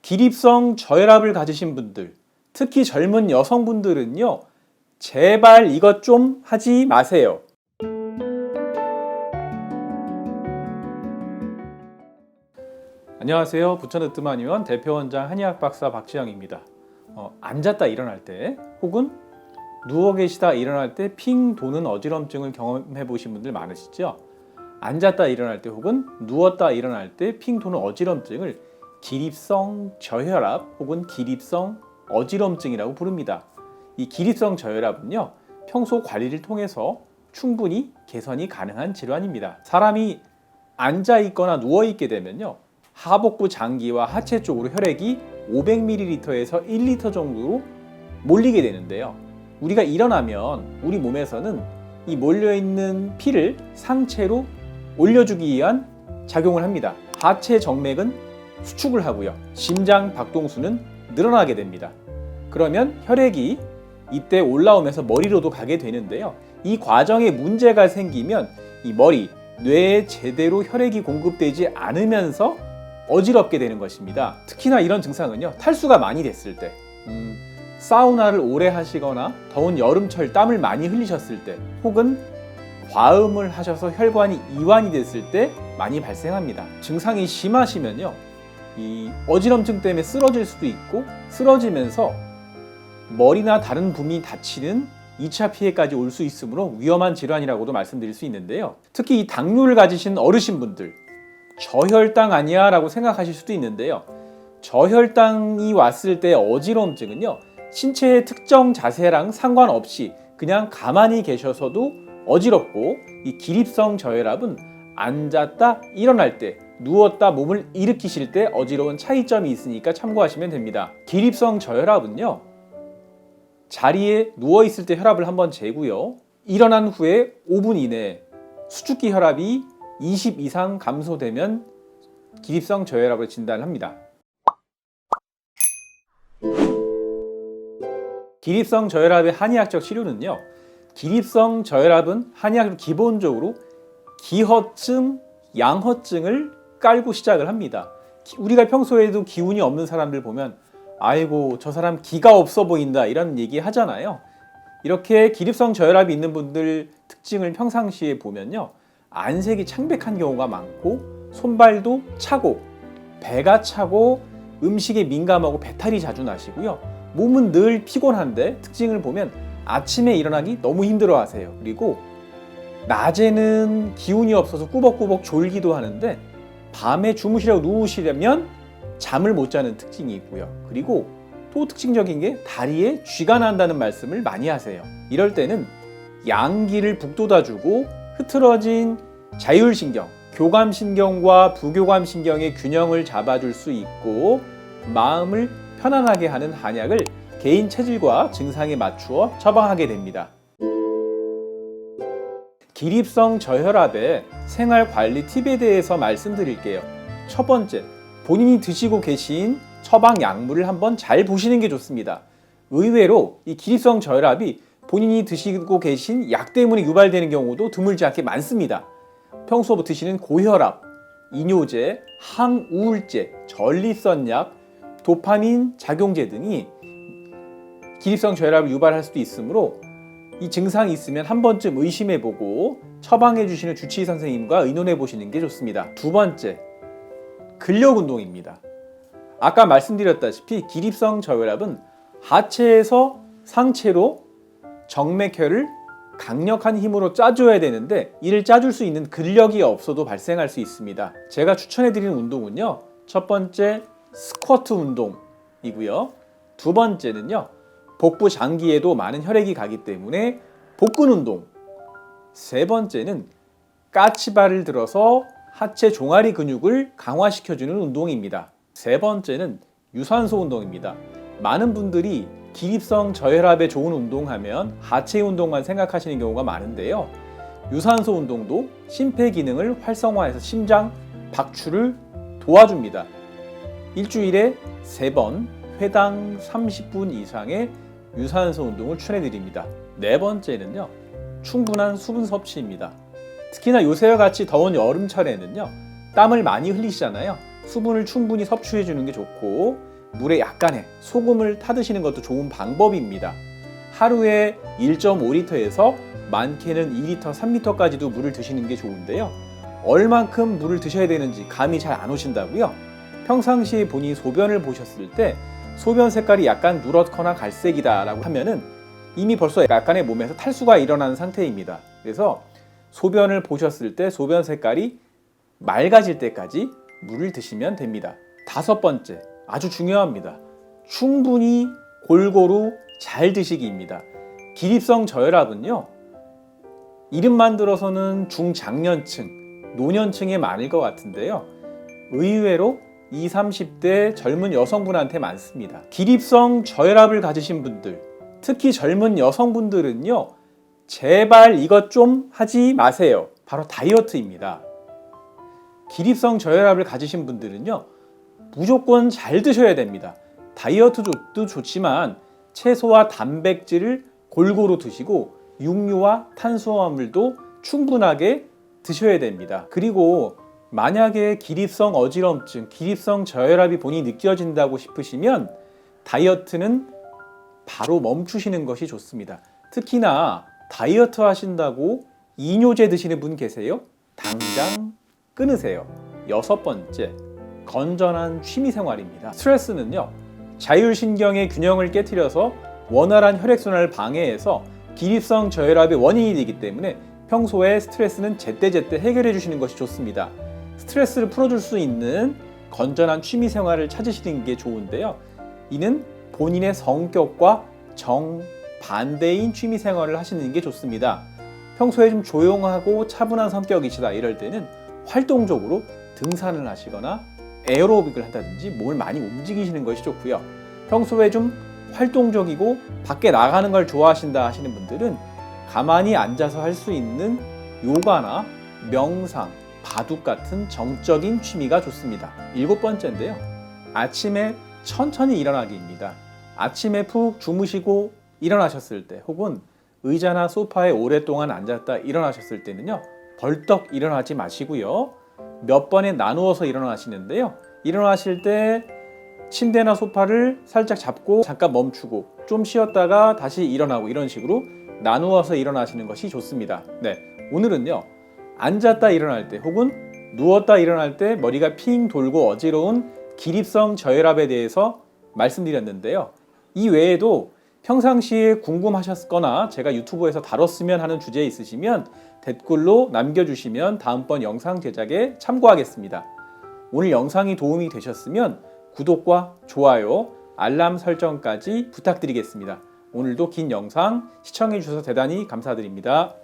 기립성 저혈압을 가지신 분들, 특히 젊은 여성분들은요, 제발 이것 좀 하지 마세요. 안녕하세요. 부천 으뜸한의원 대표원장 한의학 박사 박지영입니다. 앉았다 일어날 때 혹은 누워 계시다 일어날 때 핑 도는 어지럼증을 경험해 보신 분들 많으시죠? 앉았다 일어날 때 혹은 누웠다 일어날 때 핑 도는 어지럼증을 기립성 저혈압 혹은 기립성 어지럼증이라고 부릅니다. 이 기립성 저혈압은요, 평소 관리를 통해서 충분히 개선이 가능한 질환입니다. 사람이 앉아 있거나 누워 있게 되면요, 하복부 장기와 하체 쪽으로 혈액이 500ml에서 1리터 정도로 몰리게 되는데요. 우리가 일어나면 우리 몸에서는 이 몰려있는 피를 상체로 올려주기 위한 작용을 합니다. 하체 정맥은 수축을 하고요. 심장 박동수는 늘어나게 됩니다. 그러면 혈액이 이때 올라오면서 머리로도 가게 되는데요. 이 과정에 문제가 생기면 이 머리, 뇌에 제대로 혈액이 공급되지 않으면서 어지럽게 되는 것입니다. 특히나 이런 증상은요, 탈수가 많이 됐을 때, 사우나를 오래 하시거나 더운 여름철 땀을 많이 흘리셨을 때, 혹은 과음을 하셔서 혈관이 이완이 됐을 때 많이 발생합니다. 증상이 심하시면요, 이 어지럼증 때문에 쓰러질 수도 있고, 쓰러지면서 머리나 다른 부분이 다치는 2차 피해까지 올 수 있으므로 위험한 질환이라고도 말씀드릴 수 있는데요. 특히 이 당뇨를 가지신 어르신분들, 저혈당 아니야 라고 생각하실 수도 있는데요. 저혈당이 왔을 때 어지럼증은요, 신체의 특정 자세랑 상관없이 그냥 가만히 계셔서도 어지럽고, 이 기립성 저혈압은 앉았다 일어날 때, 누웠다 몸을 일으키실 때 어지러운 차이점이 있으니까 참고하시면 됩니다. 기립성 저혈압은요, 자리에 누워있을 때 혈압을 한번 재고요, 일어난 후에 5분 이내에 수축기 혈압이 20 이상 감소되면 기립성 저혈압을 진단합니다. 기립성 저혈압의 한의학적 치료는요, 기립성 저혈압은 한의학으로 기본적으로 기허증, 양허증을 깔고 시작을 합니다. 우리가 평소에도 기운이 없는 사람들 보면 아이고 저 사람 기가 없어 보인다 이런 얘기 하잖아요. 이렇게 기립성 저혈압이 있는 분들 특징을 평상시에 보면요, 안색이 창백한 경우가 많고, 손발도 차고, 배가 차고, 음식에 민감하고 배탈이 자주 나시고요, 몸은 늘 피곤한데 특징을 보면 아침에 일어나기 너무 힘들어 하세요. 그리고 낮에는 기운이 없어서 꾸벅꾸벅 졸기도 하는데 밤에 주무시려고 누우시려면 잠을 못 자는 특징이 있고요. 그리고 또 특징적인 게 다리에 쥐가 난다는 말씀을 많이 하세요. 이럴 때는 양기를 북돋아주고 흐트러진 자율신경, 교감신경과 부교감신경의 균형을 잡아줄 수 있고, 마음을 편안하게 하는 한약을 개인 체질과 증상에 맞추어 처방하게 됩니다. 기립성 저혈압의 생활관리 팁에 대해서 말씀드릴게요. 첫 번째, 본인이 드시고 계신 처방 약물을 한번 잘 보시는 게 좋습니다. 의외로 이 기립성 저혈압이 본인이 드시고 계신 약 때문에 유발되는 경우도 드물지 않게 많습니다. 평소 드시는 고혈압, 이뇨제, 항우울제, 전립선약, 도파민 작용제 등이 기립성 저혈압을 유발할 수도 있으므로 이 증상이 있으면 한 번쯤 의심해보고 처방해 주시는 주치의 선생님과 의논해 보시는 게 좋습니다. 두 번째, 근력 운동입니다. 아까 말씀드렸다시피 기립성 저혈압은 하체에서 상체로 정맥혈을 강력한 힘으로 짜줘야 되는데, 이를 짜줄 수 있는 근력이 없어도 발생할 수 있습니다. 제가 추천해 드리는 운동은요, 첫 번째 스쿼트 운동이고요, 두 번째는요, 복부 장기에도 많은 혈액이 가기 때문에 복근 운동, 세 번째는 까치발을 들어서 하체 종아리 근육을 강화시켜주는 운동입니다. 세 번째는 유산소 운동입니다. 많은 분들이 기립성 저혈압에 좋은 운동하면 하체 운동만 생각하시는 경우가 많은데요, 유산소 운동도 심폐기능을 활성화해서 심장 박출을 도와줍니다. 일주일에 3번, 회당 30분 이상의 유산소 운동을 추천해드립니다. 네 번째는요, 충분한 수분 섭취입니다. 특히나 요새와 같이 더운 여름철에는요, 땀을 많이 흘리시잖아요. 수분을 충분히 섭취해 주는 게 좋고, 물에 약간의 소금을 타드시는 것도 좋은 방법입니다. 하루에 1.5리터에서 많게는 2리터, 3리터까지도 물을 드시는 게 좋은데요. 얼만큼 물을 드셔야 되는지 감이 잘 안 오신다고요? 평상시에 본인이 소변을 보셨을 때 소변 색깔이 약간 누렇거나 갈색이다라고 하면은 이미 벌써 약간의 몸에서 탈수가 일어난 상태입니다. 그래서 소변을 보셨을 때 소변 색깔이 맑아질 때까지 물을 드시면 됩니다. 5번째, 아주 중요합니다. 충분히 골고루 잘 드시기입니다. 기립성 저혈압은요, 이름만 들어서는 중장년층, 노년층에 많을 것 같은데요. 의외로 20, 30대 젊은 여성분한테 많습니다. 기립성 저혈압을 가지신 분들, 특히 젊은 여성분들은요, 제발 이것 좀 하지 마세요. 바로 다이어트입니다. 기립성 저혈압을 가지신 분들은요, 무조건 잘 드셔야 됩니다. 다이어트도 좋지만 채소와 단백질을 골고루 드시고 육류와 탄수화물도 충분하게 드셔야 됩니다. 그리고 만약에 기립성 어지럼증, 기립성 저혈압이 본인이 느껴진다고 싶으시면 다이어트는 바로 멈추시는 것이 좋습니다. 특히나 다이어트 하신다고 이뇨제 드시는 분 계세요? 당장 끊으세요. 6번째, 건전한 취미생활입니다. 스트레스는요, 자율신경의 균형을 깨트려서 원활한 혈액순환을 방해해서 기립성 저혈압의 원인이 되기 때문에 평소에 스트레스는 제때제때 해결해 주시는 것이 좋습니다. 스트레스를 풀어줄 수 있는 건전한 취미생활을 찾으시는 게 좋은데요. 이는 본인의 성격과 정반대인 취미생활을 하시는 게 좋습니다. 평소에 좀 조용하고 차분한 성격이시다 이럴 때는 활동적으로 등산을 하시거나 에어로빅을 한다든지 몸을 많이 움직이시는 것이 좋고요. 평소에 좀 활동적이고 밖에 나가는 걸 좋아하신다 하시는 분들은 가만히 앉아서 할 수 있는 요가나 명상, 바둑 같은 정적인 취미가 좋습니다. 7번째인데요. 아침에 천천히 일어나기입니다. 아침에 푹 주무시고 일어나셨을 때 혹은 의자나 소파에 오랫동안 앉았다 일어나셨을 때는요, 벌떡 일어나지 마시고요, 몇 번에 나누어서 일어나시는데요, 일어나실 때 침대나 소파를 살짝 잡고 잠깐 멈추고 좀 쉬었다가 다시 일어나고 이런 식으로 나누어서 일어나시는 것이 좋습니다. 네, 오늘은요, 앉았다 일어날 때 혹은 누웠다 일어날 때 머리가 핑 돌고 어지러운 기립성 저혈압에 대해서 말씀드렸는데요. 이 외에도 평상시에 궁금하셨거나 제가 유튜브에서 다뤘으면 하는 주제 있으시면 댓글로 남겨주시면 다음번 영상 제작에 참고하겠습니다. 오늘 영상이 도움이 되셨으면 구독과 좋아요, 알람 설정까지 부탁드리겠습니다. 오늘도 긴 영상 시청해 주셔서 대단히 감사드립니다.